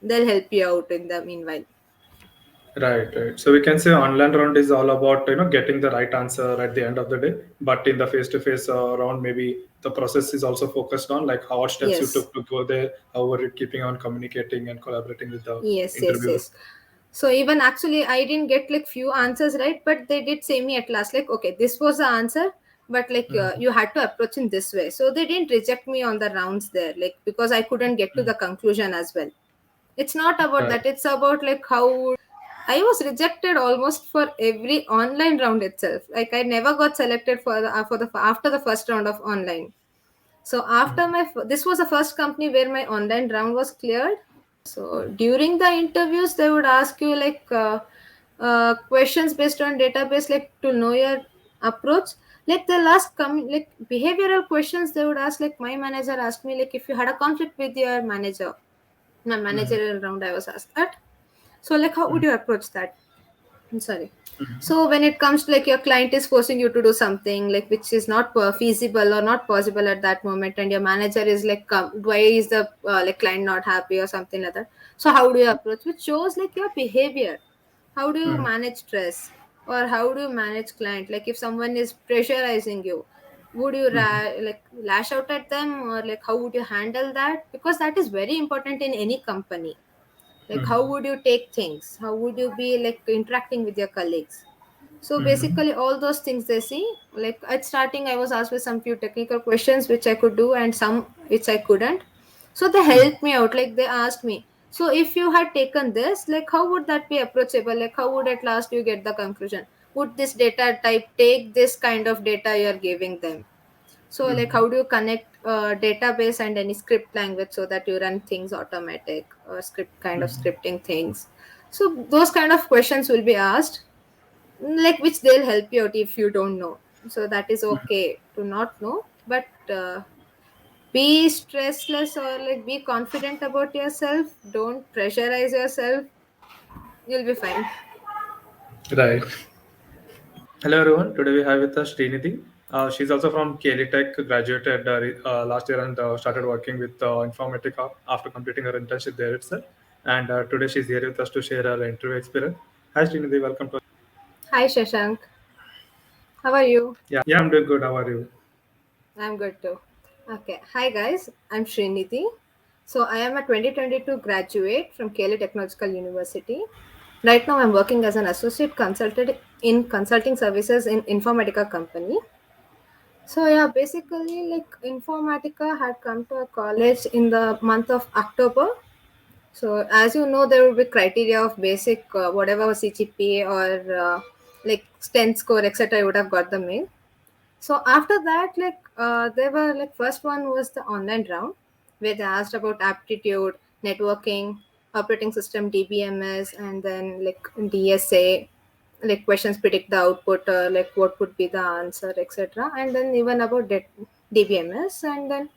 they'll help you out in the meanwhile. Right, right. So we can say online round is all about getting the right answer at the end of the day. But in the face-to-face round, maybe the process is also focused on like how steps you Yes, took to go there, how were you keeping on communicating and collaborating with the interviewer. yes. So even actually I didn't get like few answers right, but they did say me at last like, okay, this was the answer, but like Mm-hmm. you had to approach in this way. So they didn't reject me on the rounds there, like because I couldn't get to the conclusion as well. It's not about Right. that, it's about like how I was rejected almost for every online round itself. Like I never got selected for the after the first round of online. So after this was the first company where my online round was cleared. So during the interviews, they would ask you like questions based on database, like to know your approach. Like the last like behavioral questions, they would ask like my manager asked me like if you had a conflict with your manager. My Mm-hmm. managerial round, I was asked that. So like how would Mm-hmm. you approach that? I'm sorry. So when it comes to like your client is forcing you to do something like which is not feasible or not possible at that moment, and your manager is like, why is the like client not happy or something like that? So how do you approach? Which shows like your behavior. How do you Mm-hmm. manage stress, or how do you manage client? Like if someone is pressurizing you, would you like lash out at them, or like how would you handle that? Because that is very important in any company. Like how would you take things, how would you be like interacting with your colleagues? So Mm-hmm. basically all those things they see. Like at starting I was asked with some few technical questions which I could do and some which I couldn't. So they helped me out, like they asked me, so if you had taken this, like how would that be approachable, like how would at last you get the conclusion, would this data type take this kind of data you're giving them? So like how do you connect database and any script language so that you run things automatic or script kind of scripting things? So those kind of questions will be asked, like which they'll help you out if you don't know. So that is okay to not know, but be stressless or like be confident about yourself. Don't pressurize yourself. You'll be fine. Right. Hello everyone. Today we have with us Shrinidhi. She's also from KLE Tech, graduated last year and started working with Informatica after completing her internship there itself. And today she's here with us to share her interview experience. Hi Shrinidhi, welcome to. Hi Shashank, how are you? Yeah, I'm doing good. How are you? I'm good too. Okay. Hi guys, I'm Shrinidhi. So I am a 2022 graduate from KLE Technological University. Right now I'm working as an associate consultant in consulting services in Informatica company. So yeah, basically like Informatica had come to a college in the month of October. So as you know, there will be criteria of basic whatever CGPA or like 10 score etc. I would have got the mail. So after that, like there were like first one was the online round where they asked about aptitude, networking, operating system DBMS, and then like DSA, like questions predict the output, like what would be the answer, etc. And then even about DBMS, and then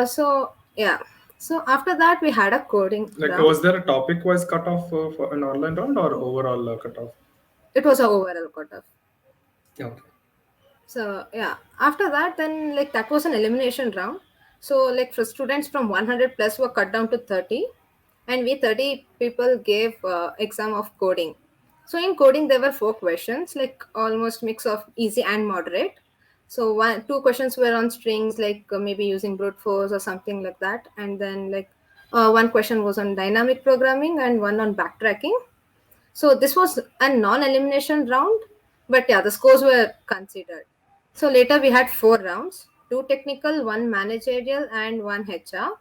so yeah. So after that, we had a coding Like, round. was there a topic-wise cutoff for an online round or overall cutoff? It was a overall cutoff. Yeah. Okay. So yeah, after that, then like that was an elimination round. So like for students from 100 plus were cut down to 30, and we 30 people gave exam of coding. So in coding there were four questions, like almost mix of easy and moderate. So two questions were on strings, like maybe using brute force or something like that, and then like one question was on dynamic programming and one on backtracking. So this was a non-elimination round, but yeah, the scores were considered. So later we had four rounds, two technical, one managerial, and one HR.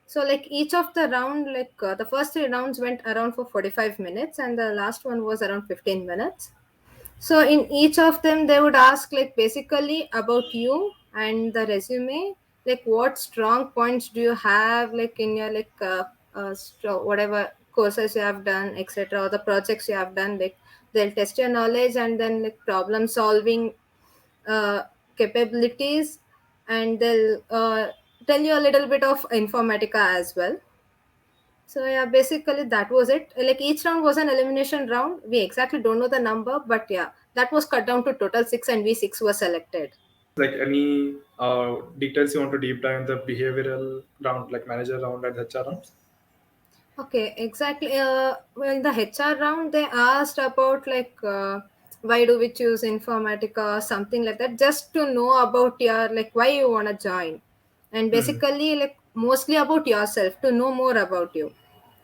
So like each of the round, like the first three rounds went around for 45 minutes, and the last one was around 15 minutes. So in each of them, they would ask like basically about you and the resume, like what strong points do you have, like in your like whatever courses you have done, etc., or the projects you have done. Like they'll test your knowledge and then like problem solving uh, capabilities, and they'll tell you a little bit of Informatica as well. So yeah, basically that was it. Like each round was an elimination round. We exactly don't know the number, but yeah, that was cut down to total six, and we six were selected. Like any details you want to deep dive in the behavioral round, like manager round and HR rounds? Okay, exactly. Well, in the HR round, they asked about why do we choose Informatica or something like that, just to know about your like why you wanna join, and Mm-hmm. basically like mostly about yourself to know more about you.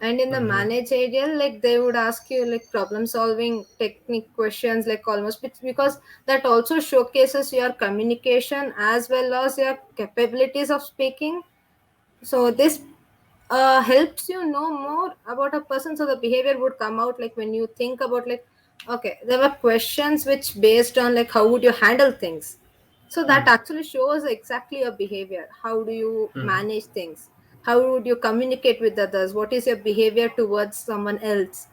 And in the Mm-hmm. managerial, like they would ask you like problem solving technique questions, like almost because that also showcases your communication as well as your capabilities of speaking. So this helps you know more about a person, so the behavior would come out like when you think about like, okay, there were questions which based on like how would you handle things, so that Mm-hmm. actually shows exactly your behavior, how do you Mm-hmm. manage things, how would you communicate with others, what is your behavior towards someone else.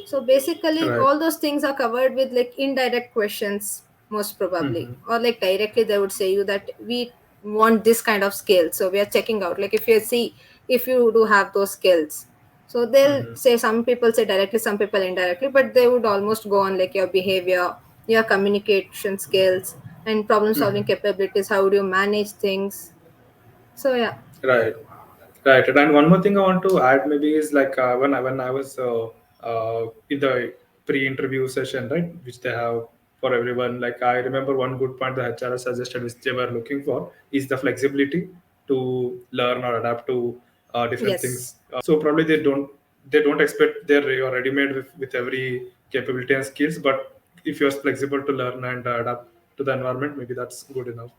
So basically, Right. all those things are covered with like indirect questions, most probably, Mm-hmm. or like directly they would say you that we want this kind of skill. So we are checking out like if you see if you do have those skills. So they'll Mm-hmm. say some people say directly, some people indirectly, but they would almost go on like your behavior, your communication skills, and problem solving Mm-hmm. capabilities. How do you manage things? So yeah, Right. Right. And one more thing I want to add maybe is like when I was in the pre-interview session, right, which they have for everyone. Like I remember one good point the HR suggested, which they were looking for, is the flexibility to learn or adapt to different yes. things. So probably they don't expect you're ready-made with every capability and skills, but if you're flexible to learn and adapt to the environment, maybe that's good enough.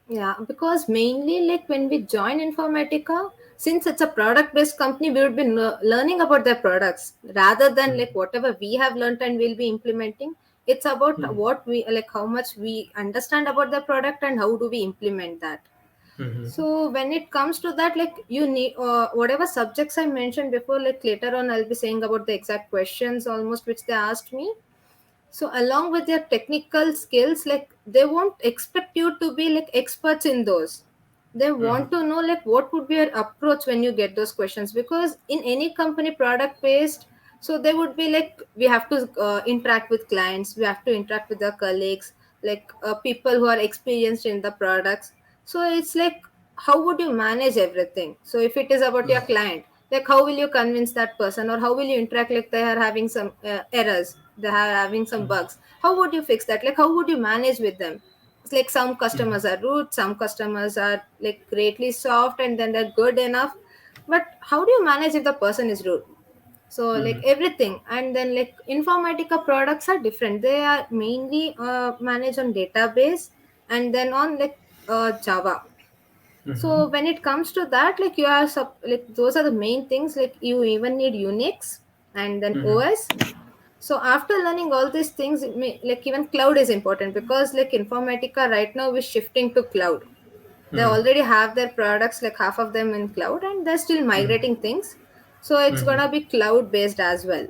Yeah, because mainly like when we join Informatica, since it's a product based company, we would be learning about their products rather than like whatever we have learned and we'll be implementing. It's about Mm-hmm. what we like, how much we understand about the product and how do we implement that. Mm-hmm. So when it comes to that, like you need whatever subjects I mentioned before, like later on I'll be saying about the exact questions almost which they asked me. So along with their technical skills, like they won't expect you to be like experts in those. They Mm-hmm. want to know like what would be your approach when you get those questions, because in any company product based, so they would be like we have to interact with clients, we have to interact with the colleagues, like people who are experienced in the products. So it's like how would you manage everything. So if it is about your client, like how will you convince that person, or how will you interact, like they are having some errors, they are having some bugs, how would you fix that, like how would you manage with them. It's like some customers are rude, some customers are like greatly soft, and then they're good enough, but how do you manage if the person is rude. So like Mm-hmm. everything, and then like Informatica products are different, they are mainly managed on database, and then on like Java. Mm-hmm. So when it comes to that, like you are like those are the main things, like you even need Unix and then Mm-hmm. OS. So after learning all these things, like even cloud is important, because like Informatica right now is shifting to cloud. They Mm-hmm. already have their products, like half of them in cloud, and they're still Mm-hmm. migrating things. So it's Mm-hmm. gonna be cloud based as well.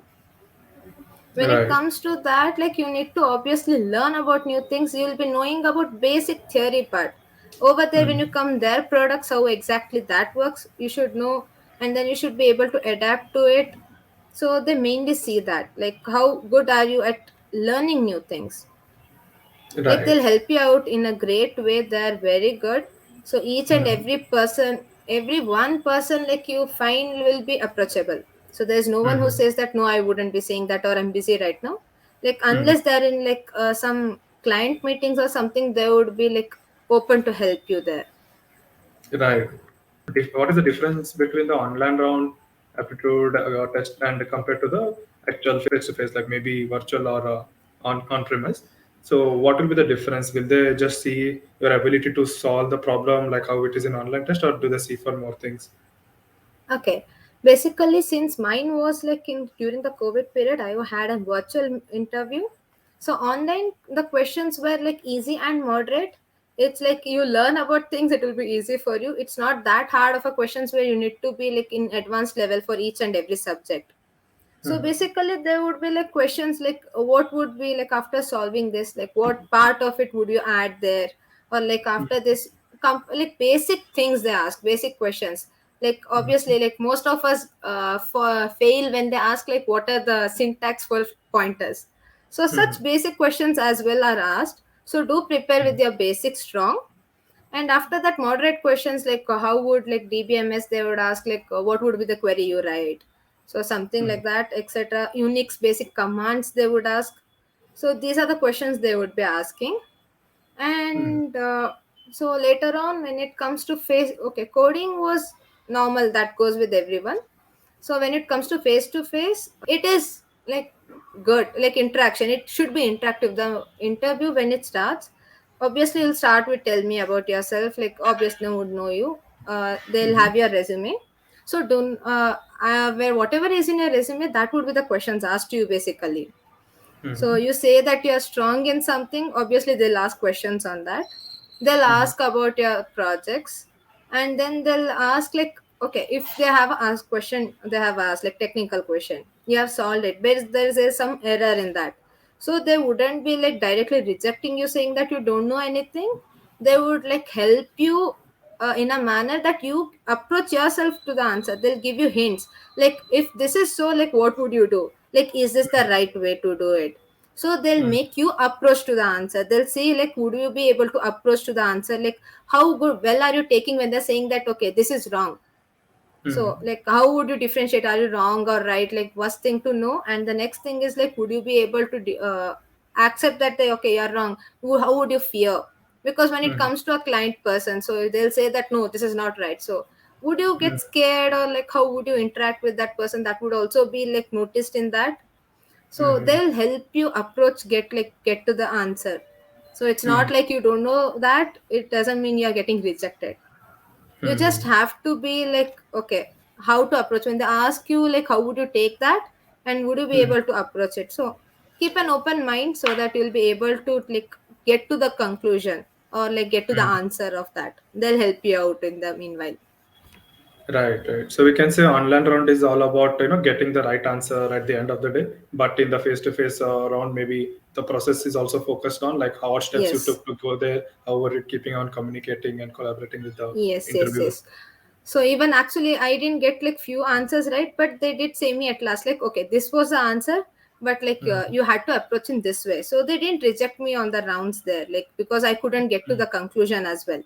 When it Right. comes to that, like you need to obviously learn about new things, you'll be knowing about basic theory part. Over there when you Mm-hmm. come their products, how exactly that works you should know, and then you should be able to adapt to it. So they mainly see that like how good are you at learning new things. Like Right. they'll help you out in a great way, they're very good. So each and Mm-hmm. every person, every one person like you find will be approachable. So there's no one who Mm-hmm. says that no, I wouldn't be saying that, or I'm busy right now. Like Mm-hmm. unless they're in like some client meetings or something, they would be like open to help you there. Right. What is the difference between the online round aptitude test and compared to the actual face-to-face, like maybe virtual or on premise? So, what will be the difference? Will they just see your ability to solve the problem like how it is in online test, or do they see for more things? Okay. Basically, since mine was like in during the COVID period, I had a virtual interview. So online, the questions were like easy and moderate. It's like you learn about things, it will be easy for you. It's not that hard of a questions where you need to be like in advanced level for each and every subject. So Mm-hmm. basically, there would be like questions like what would be like after solving this, like what part of it would you add there, or like after this, like basic things they ask, basic questions. Like obviously, like most of us for fail when they ask like what are the syntax for pointers. So such Mm-hmm. basic questions as well are asked. So do prepare with your basics strong, And after that, moderate questions like how would like DBMS, they would ask like what would be the query you write, so something like that, etc. Unix basic commands they would ask. So these are the questions they would be asking. Mm. And so later on, when it comes to face, okay, coding was normal, that goes with everyone. So when it comes to face, it is like good, like interaction, it should be interactive. The interview when it starts, obviously you'll start with tell me about yourself, like obviously no would know you. They'll have your resume. So don't where whatever is in your resume, that would be the questions asked to you basically. So Mhm. you say that you're strong in something, obviously they'll ask questions on that. They'll Mhm. ask about your projects, and then they'll ask like, okay, if they have asked question, they have asked like technical question, you have solved it, but there is some error in that. So they wouldn't be like directly rejecting you saying that you don't know anything. They would like help you in a manner that you approach yourself to the answer. They'll give you hints, like if this is so, like what would you do, like is this the right way to do it. So they'll Mm. make you approach to the answer. They'll say like would you be able to approach to the answer, like how good well are you taking when they're saying that okay this is wrong. So Mm. like how would you differentiate, are you wrong or right, like first thing to know. And the next thing is like would you be able to accept that they, okay you're wrong. How would you fear, because when it Mm. comes to a client person, so they'll say that no this is not right. So would you Mm. get scared, or like how would you interact with that person, that would also be like noticed in that. So Mhm. they'll help you approach, get to the answer. So it's not Mhm. like you don't know that, it doesn't mean you're getting rejected. You just Mhm. have to be like, okay, how to approach when they ask you, like how would you take that, and would you be Mhm. able to approach it. So keep an open mind so that you'll be able to like get to the conclusion, or like get to the Mhm. answer of that. They'll help you out in the meanwhile. Right, right. So we can say online round is all about getting the right answer at the end of the day. But in the face-to-face round, maybe the process is also focused on like how steps you Yes. took to go there, how were you keeping on communicating and collaborating with the Yes, yes, interviewer. yes. So even actually I didn't get like few answers right, but they did say me at last like, okay, this was the answer, but like Mhm. you had to approach in this way. So they didn't reject me on the rounds there, like because I couldn't get to Mhm. the conclusion as well.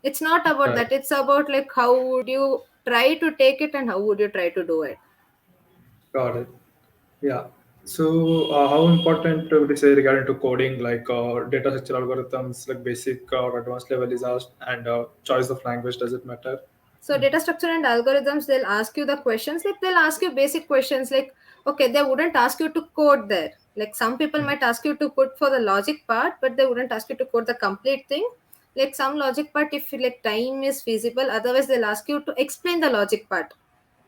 It's not about Right, that. It's about like how would you try to take it and how would you try to do it. got it. Yeah. So, how important would you say regarding to coding, like data structure algorithms, like basic or advanced level is asked, and choice of language, does it matter? So data structure and algorithms, they'll ask you the questions, like they'll ask you basic questions like, okay, they wouldn't ask you to code there. Like some people might ask you to put for the logic part, but they wouldn't ask you to code the complete thing. Like some logic part, if like time is feasible, otherwise they'll ask you to explain the logic part.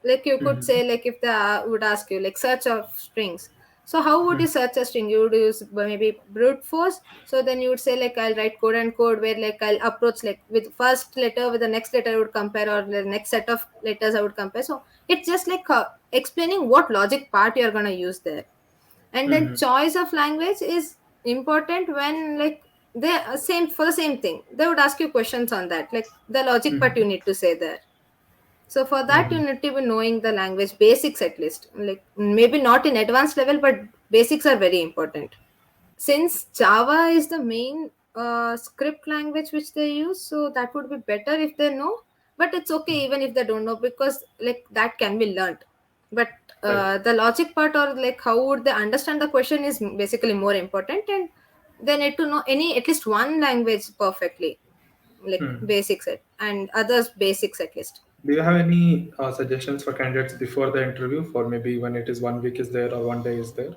Like you could Mm-hmm. say like if they would ask you like search of strings, so how would you search a string, you would use maybe brute force. So then you would say like I'll write code and code where like I'll approach like with first letter with the next letter I would compare, or the next set of letters I would compare. So it's just like explaining what logic part you're going to use there. And then Mm-hmm. choice of language is important when like they same for the same thing, they would ask you questions on that, like the logic part you Mm-hmm. need to say there. So for that, you Mm-hmm. need to be knowing the language basics at least. Like maybe not in advanced level, but basics are very important. Since Java is the main script language which they use, so that would be better if they know. But it's okay even if they don't know, because like that can be learned. But Right. the logic part, or like how would they understand the question, is basically more important, and they need to know any at least one language perfectly, like Hmm. basics it and others basics at least. Do you have any suggestions for candidates before the interview, for maybe when it is 1 week is there or 1 day is there?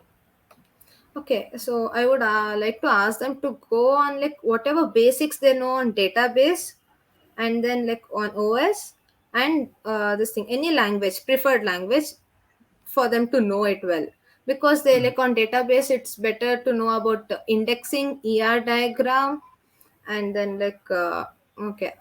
Okay, so I would like to ask them to go on like whatever basics they know on database, and then like on OS, and this thing, any language, preferred language, for them to know it well. Because they like on database, it's better to know about indexing, ER diagram, and then like okay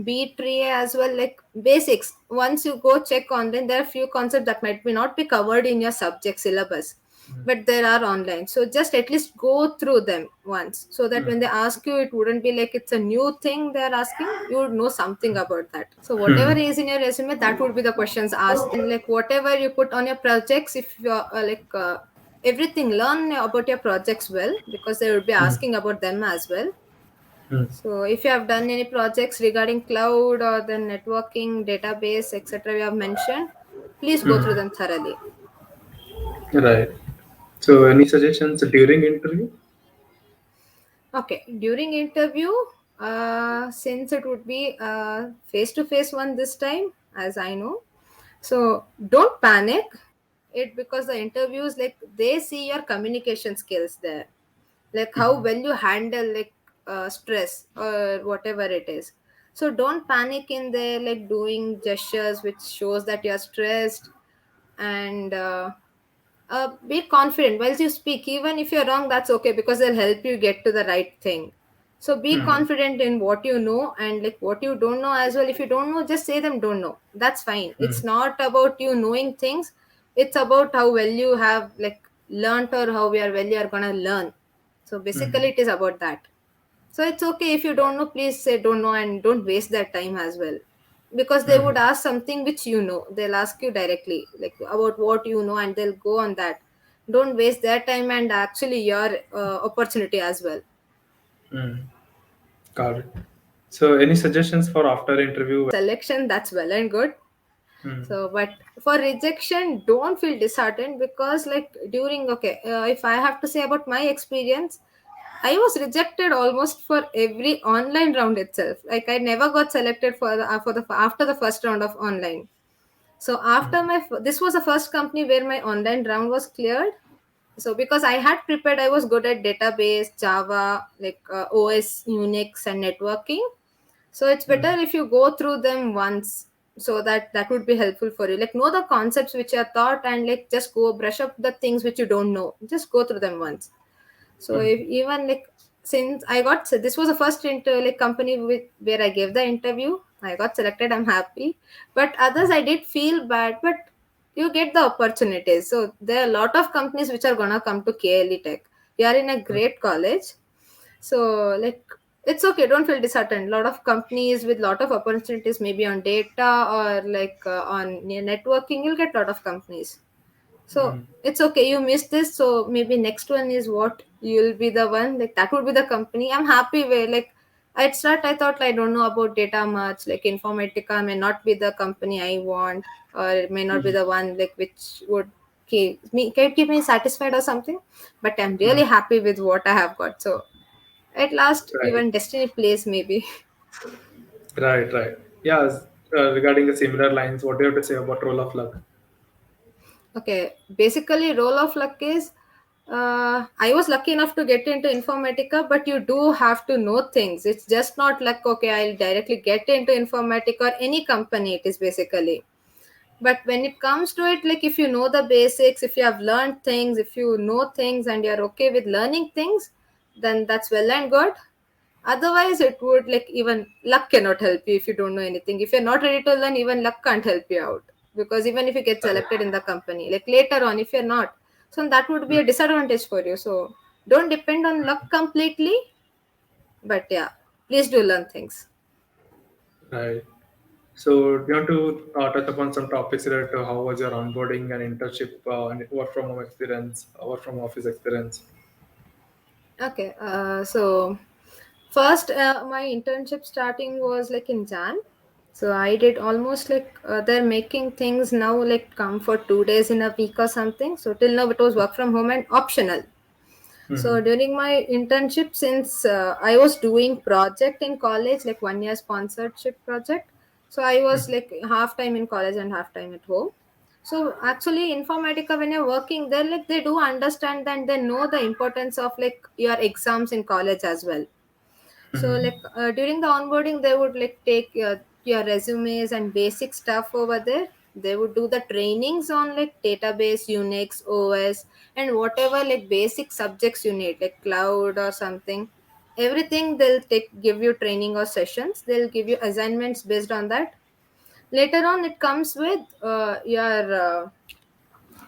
b tree as well, like basics. Once you go check online, there are few concepts that might be not be covered in your subject syllabus, but there are online. So just at least go through them once, so that when they ask you, it wouldn't be like it's a new thing they're asking, you would know something about that. So whatever Hmm. is in your resume, that would be the questions asked. And like whatever you put on your projects, if you're everything, learn about your projects well, because they would be Hmm. asking about them as well. Mm. So if you have done any projects regarding cloud or the networking, database, etc., we have mentioned, please go through Mm. them thoroughly. Right. So, any suggestions during interview? Okay, during interview, since it would be face to face one this time, as I know, so don't panic. It because the interviews, like, they see your communication skills there, like how well you handle, like, stress or whatever it is. So don't panic in there, like doing gestures which shows that you're stressed. And be confident whilst you speak. Even if you're wrong, that's okay, because they'll help you get to the right thing. So be Mm. confident in what you know, and like what you don't know as well. If you don't know, just say them don't know, that's fine. It's Mm. not about you knowing things, it's about how well you have, like, learned, or how we are well you are gonna learn. So basically Mm. it is about that. So it's okay if you don't know, please say don't know, and don't waste that time as well. Because they would Mm. ask something which you know, they'll ask you directly, like about what you know, and they'll go on that. Don't waste their time and actually your opportunity as well. Mm. Got it. So, any suggestions for after interview? Selection, that's well and good. Mm. So, but for rejection, don't feel disheartened, because, like, during, okay, if I have to say about my experience, I was rejected almost for every online round itself. Like, I never got selected for the after the first round of online. So after Mm. my this was the first company where my online round was cleared. So because I had prepared, I was good at database, Java, like OS, Unix, and networking. So it's better Mm. if you go through them once, so that would be helpful for you. Like, know the concepts which are taught, and like just go brush up the things which you don't know. Just go through them once. So Mm. if even, like, since I got, so this was the first like company with where I gave the interview, I got selected. I'm happy, but others I did feel bad. But you get the opportunities. So there are a lot of companies which are gonna come to KLE Tech. You are in a great college, so, like, it's okay. Don't feel disheartened. A lot of companies with lot of opportunities, maybe on data or like on networking, you'll get lot of companies. So Mm. it's okay, you missed this, so maybe next one is what you'll be the one, like that would be the company. I'm happy where, like, at start I thought, like, I don't know about data much, like Informatica may not be the company I want, or it may not be Mm. the one, like, which would keep me satisfied or something. But I'm really Mm. happy with what I have got. So at last, Right. even destiny plays maybe. Right. Right. Yeah. Regarding the similar lines, what do you have to say about role of luck? Okay, basically, role of luck is, I was lucky enough to get into Informatica, but you do have to know things. It's just not like, okay, I'll directly get into Informatica or any company, it is basically. But when it comes to it, like, if you know the basics, if you have learned things, if you know things and you're okay with learning things, then that's well and good. Otherwise, it would, like, even luck cannot help you if you don't know anything. If you're not ready to learn, even luck can't help you out. Because even if you get Right. selected in the company, like later on, if you're not, so that would be a disadvantage for you. So don't depend on luck completely. But yeah, please do learn things. Right. So, do you want to touch upon some topics related to how was your onboarding and internship, and work from home experience, work from office experience? Okay, so first, my internship starting was like in Jan. So I did almost like they're making things now like come for 2 days in a week or something. So till now it was work from home and optional. Mm-hmm. So during my internship, since I was doing project in college, like 1 year sponsorship project, so I was like half time in college and half time at home. So actually, Informatica, when you're working there, like they do understand and they know the importance of like your exams in college as well. So like Mm-hmm. during the onboarding, they would like take your resumes and basic stuff over there. They would do the trainings on like database, Unix, OS, and whatever like basic subjects you need, like cloud or something. Everything they'll give you training or sessions. They'll give you assignments based on that. Later on, it comes with your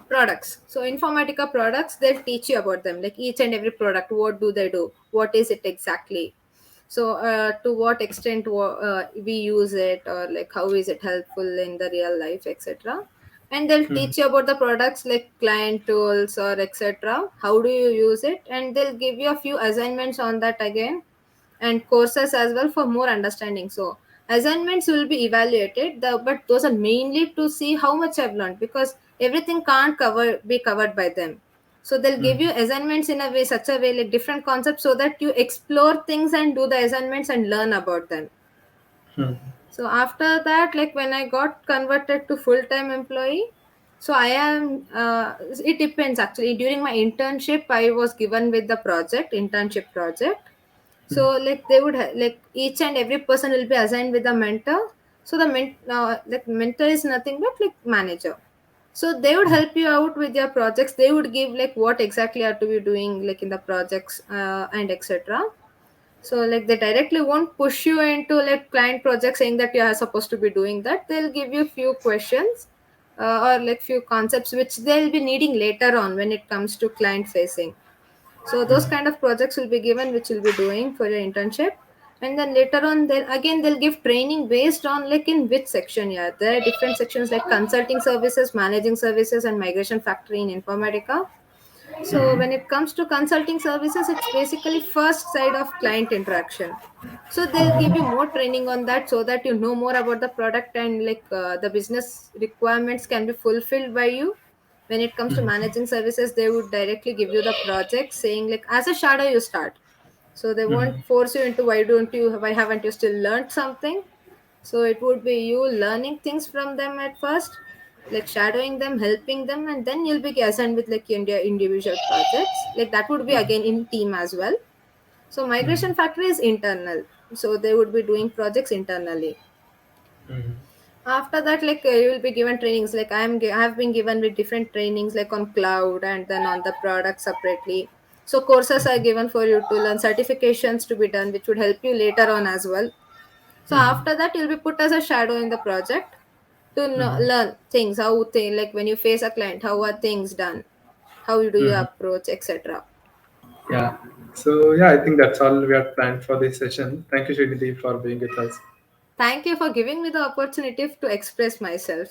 products. So Informatica products, they'll teach you about them, like each and every product. What do they do? What is it exactly? So to what extent we use it, or like how is it helpful in the real life, etc. And they'll Mm-hmm. teach you about the products like client tools or etc. How do you use it, and they'll give you a few assignments on that again. and courses as well for more understanding. So assignments will be evaluated, but those are mainly to see how much I've learned, because everything can't be covered by them. So they'll give you assignments in a way, such a way, like different concepts, so that you explore things and do the assignments and learn about them. Hmm. So after that, like when I got converted to full time employee, so I am. It depends actually. During my internship, I was given with the internship project. So like they would like each and every person will be assigned with a mentor. So the like mentor is nothing but like manager. So they would help you out with your projects. They would give like what exactly are to be doing like in the projects, and etc. So like they directly won't push you into like client projects saying that you are supposed to be doing that. They'll give you few questions, or like few concepts which they'll be needing later on when it comes to client facing. So those kind of projects will be given which you'll be doing for your internship. And then later on, then again they'll give training based on like in which section. Yeah, there are different sections like consulting services, managing services, and migration factory in Informatica. So when it comes to consulting services, it's basically first side of client interaction. So they'll give you more training on that so that you know more about the product, and like the business requirements can be fulfilled by you. When it comes to managing services, they would directly give you the project saying like as a shadow you start. So they won't force you into why haven't you still learned something. So it would be you learning things from them at first, like shadowing them, helping them, and then you'll be assigned with like India individual projects. Like that would be again in team as well. So migration factory is internal. So they would be doing projects internally. After that, like you will be given trainings. Like I have been given with different trainings like on cloud and then on the product separately. So courses are given for you to learn, certifications to be done, which would help you later on as well. So after that, you'll be put as a shadow in the project to learn things, how thing like when you face a client, how are things done, how do you approach, etc. Yeah. So yeah, I think that's all we have planned for this session. Thank you, Shrinidhi, for being with us. Thank you for giving me the opportunity to express myself.